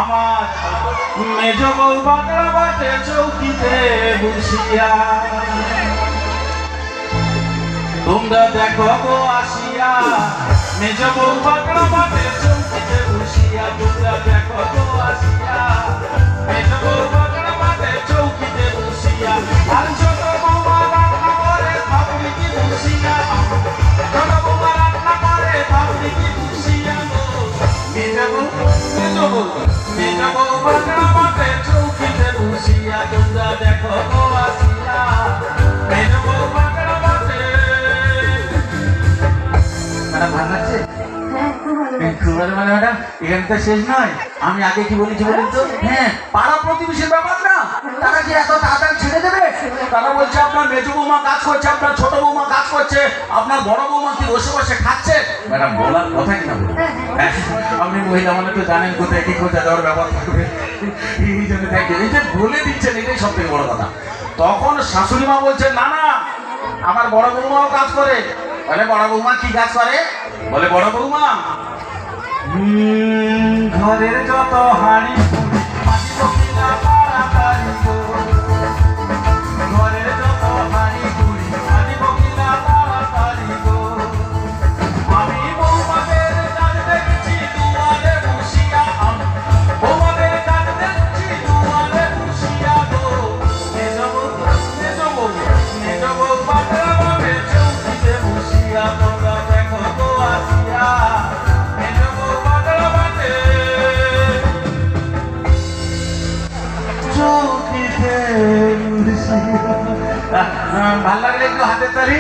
আমার মেজ বউ বাগড়া বাটে চৌকিতে বসিয়া, তোমরা দেখো গো আসিয়া। মেজ বউ বাগড়া বাটে চৌকিতে বসিয়া, তোমরা দেখো গো আসিয়া। মেজ বউ বাগড়া বাটে চৌকিতে বসিয়া, আর ছোট বৌমা রান্না করে ভাবলি কি বসিয়া। ছোট বৌমা রান্না করে ভাবলি কি বসিয়া গো। মেজ বউ বাগড়া বাটে চৌকিতে বসিয়া, তোমরা দেখো গো আসিয়া। মেজ বউ বাগড়া বাটে। ম্যাডাম ভালো লাগছে? খুব ভালো। মানে ম্যাডাম এখানে তো শেষ নয়, আমি আগে কি বলেছি বলেন তো? হ্যাঁ, পাড়া প্রতিবেশীর ব্যাপার না, তারা কি এত তাড়াতাড়ি ছেড়ে দেবে? তারা বলছে আপনার মেজো বৌমা কাজ করছে, আপনার ছোট বৌমা কাজ করছে, আপনার বড় বৌমা কি বসে বসে খাচ্ছে। ম্যাডাম বলার কথা কিনা বলুন, আপনি মহিলা মানে তো জানেন কোথায় কি খোঁজা দেওয়ার ব্যাপার থাকবে, এই জন্য এই যে বলে দিচ্ছেন, এটাই সব থেকে বড় কথা। তখন শাশুড়ি মা বলছেন না না, আমার বড় বৌমাও কাজ করে। বলে বড় বৌমা কি কাজ করে? বলে বড় বৌমা ঘরের যত হাঁড়ি মাটি বকিলা তাড়াতাড়ি গো। ঘরের যত হাঁড়ি কুড়ি মাটি বকিলা তাড়াতাড়ি গো। আমি বৌমাদের কাজ দেখছি দুয়ারে বসিয়া, আমি বৌমাদের কাজ দেখছি দুয়ারে বসিয়া গো। মেজ বউ বাগড়া বাটে চৌকিতে বসিয়া, তোমরা দেখো গো আসিয়া। ভাল লাগলে একটু হাতের তালি।